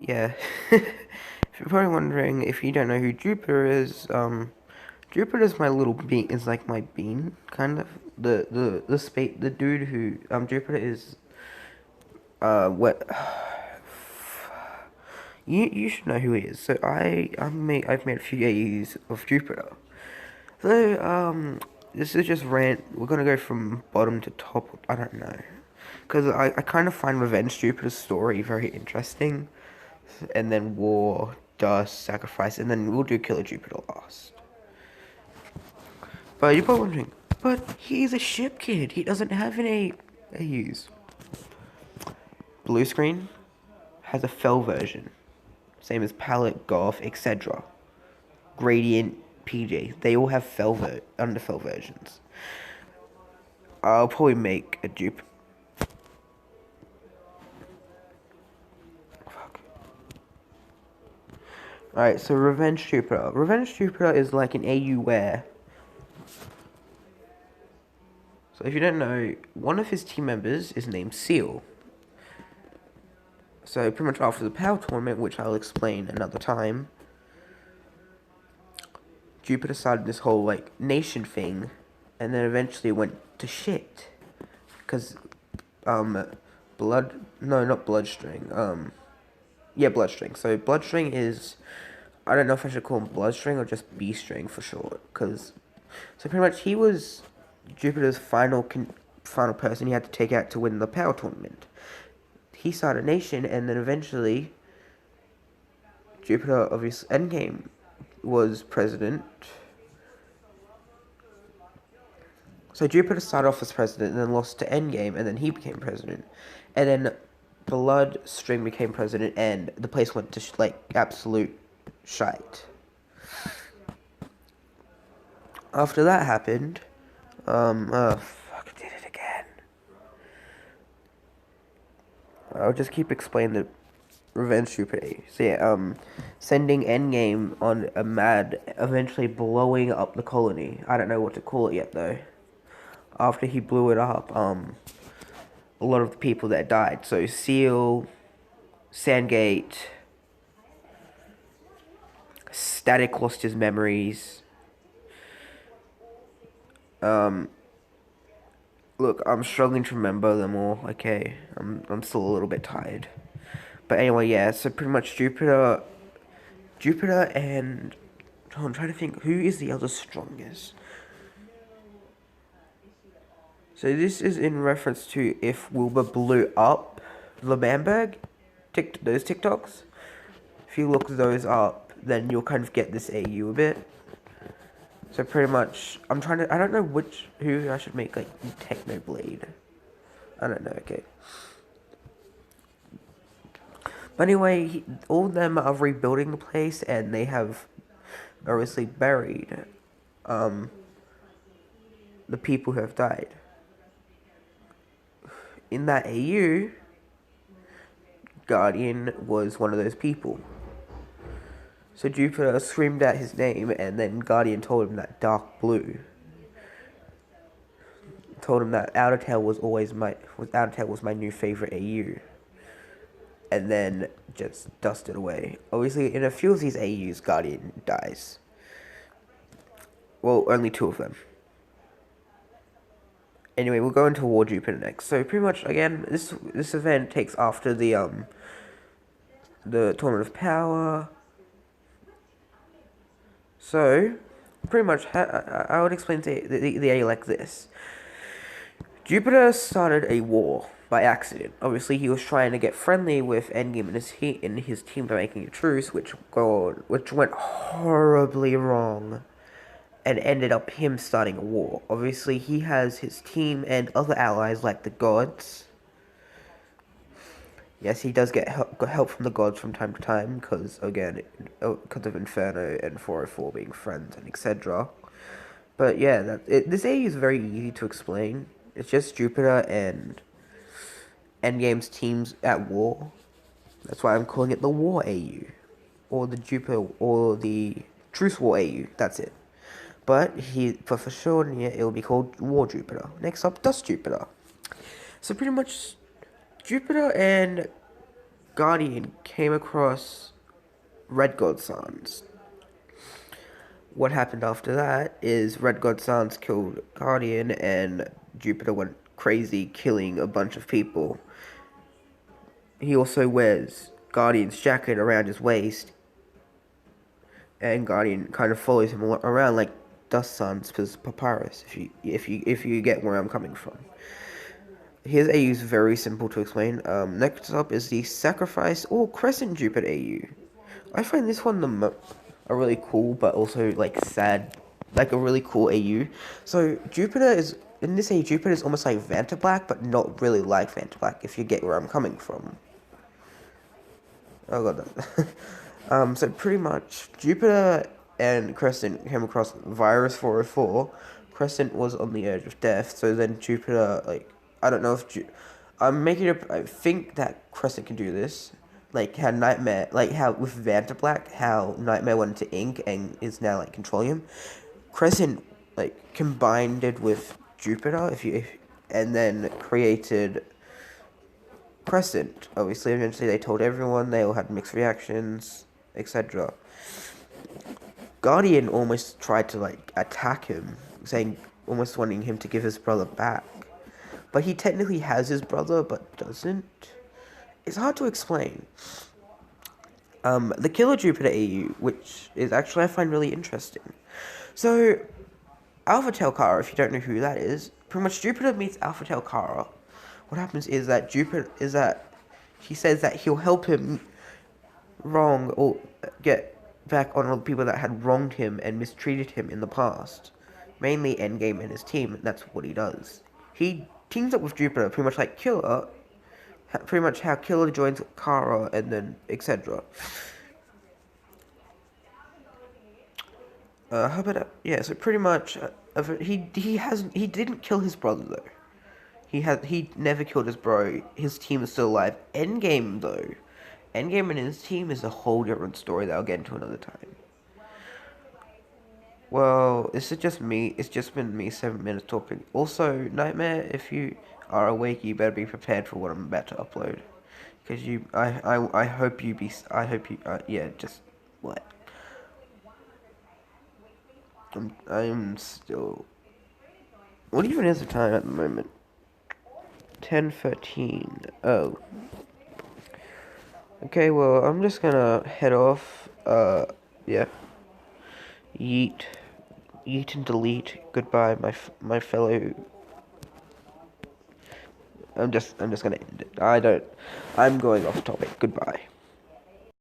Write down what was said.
yeah. If you're probably wondering, if you don't know who Jupiter is, Jupiter's my little bean, is like my bean, kind of. The dude who, Jupiter is, what, you should know who he is. So I've made a few AUs of Jupiter. So, this is just rant, we're gonna go from bottom to top, I don't know. Because I kind of find Revenge Jupiter's story very interesting. And then War, Dust, Sacrifice, and then we'll do Killer Jupiter last. But you're probably wondering, but he's a ship kid. He doesn't have any AUs. Blue Screen has a fell version. Same as Palette, Golf, etc. Gradient, PJ. They all have underfell versions. I'll probably make a dupe. Alright, so Revenge Jupiter. Revenge Jupiter is like an AU where. So if you don't know, one of his team members is named Seal. So pretty much after the Power Tournament, which I'll explain another time, Jupiter started this whole like nation thing, and then eventually went to shit, because not Bloodstring, yeah, Bloodstring. So Bloodstring is, I don't know if I should call him Bloodstring or just B-String for short, because so pretty much he was Jupiter's final person he had to take out to win the Power Tournament. He started a nation, and then eventually Jupiter, obviously, Endgame was president. So Jupiter started off as president and then lost to Endgame, and then he became president. And then Bloodstring became president, and the place went to like absolute shite. After that happened, fuck, I did it again. I'll just keep explaining the Revenge Jupiter. So yeah, sending Endgame on a mad, eventually blowing up the colony. I don't know what to call it yet though. After he blew it up, a lot of the people that died. So Seal, Sandgate, Static lost his memories. Look, I'm struggling to remember them all. Okay, I'm still a little bit tired. But anyway, yeah. So pretty much Jupiter, and oh, I'm trying to think who is the other strongest. So this is in reference to if Wilbur blew up the Bamberg, those TikToks. If you look those up, then you'll kind of get this AU a bit. So pretty much, I don't know who I should make, like, Technoblade. I don't know, okay. But anyway, all of them are rebuilding the place, and they have obviously buried, the people who have died. In that AU, Guardian was one of those people. So Jupiter screamed out his name, and then Guardian told him that Dark Blue. Told him that Outer Tail was my new favorite AU. And then just dusted away. Obviously, in a few of these AUs, Guardian dies. Well, only two of them. Anyway, we'll go into War Jupiter next. So pretty much, again, this event takes after the Tournament of Power. So, pretty much, I would explain the A like this. Jupiter started a war by accident. Obviously, he was trying to get friendly with Endgame and his team by making a truce, which went horribly wrong, and ended up him starting a war. Obviously, he has his team and other allies like the gods. Yes, he does get help from the gods from time to time, because of Inferno and 404 being friends and etc. But yeah, this A is very easy to explain. It's just Jupiter and Endgame's teams at war. That's why I'm calling it the War AU. Or the Jupiter, or the Truce War AU. That's it. But for sure, yeah, it will be called War Jupiter. Next up, Dust Jupiter. So pretty much, Jupiter and Guardian came across Red God Sans. What happened after that is Red God Sans killed Guardian and Jupiter went crazy, killing a bunch of people. He also wears Guardian's jacket around his waist, and Guardian kind of follows him around like Dust Sans Papyrus. If you get where I'm coming from. His AU is very simple to explain. Next up is the Sacrifice or Crescent Jupiter AU. I find this one a really cool but also like sad, like a really cool AU. So Jupiter is in this AU. Jupiter is almost like Vantablack, but not really like Vantablack. If you get where I'm coming from. Oh god. So pretty much Jupiter and Crescent came across Virus 404. Crescent was on the edge of death, so then Jupiter, like, I don't know if I'm making it. I think that Crescent can do this, like how Nightmare, like how with Vantablack, how Nightmare went into Ink and is now like controlling him. Crescent like combined it with Jupiter, and then created Crescent. Obviously, eventually they told everyone. They all had mixed reactions, etc. Guardian almost tried to like attack him, saying almost wanting him to give his brother back. But he technically has his brother, but doesn't. It's hard to explain. The Killer Jupiter AU, which is actually I find really interesting. So, Alpha Telkara, if you don't know who that is, pretty much Jupiter meets Alpha Telkara. What happens is that he says that he'll help him wrong or get back on all the people that had wronged him and mistreated him in the past. Mainly Endgame and his team, and that's what he does. He teams up with Jupiter, pretty much like Killer, pretty much how Killer joins Kara and then etc. How about that? Yeah, so pretty much he didn't kill his brother though. He never killed his bro. His team is still alive. Endgame though. Endgame and his team is a whole different story that I'll get into another time. Well, this is just me. It's just been me 7 minutes talking. Also, Nightmare, if you are awake, you better be prepared for what I'm about to upload. Because I hope you be, I hope you, yeah, just, what? I'm still, what even is the time at the moment? 10:13. Oh. Okay, well, I'm just gonna head off. Yeah. Yeet. Yeet and delete. Goodbye, my fellow. I'm just gonna end it. I'm going off topic. Goodbye.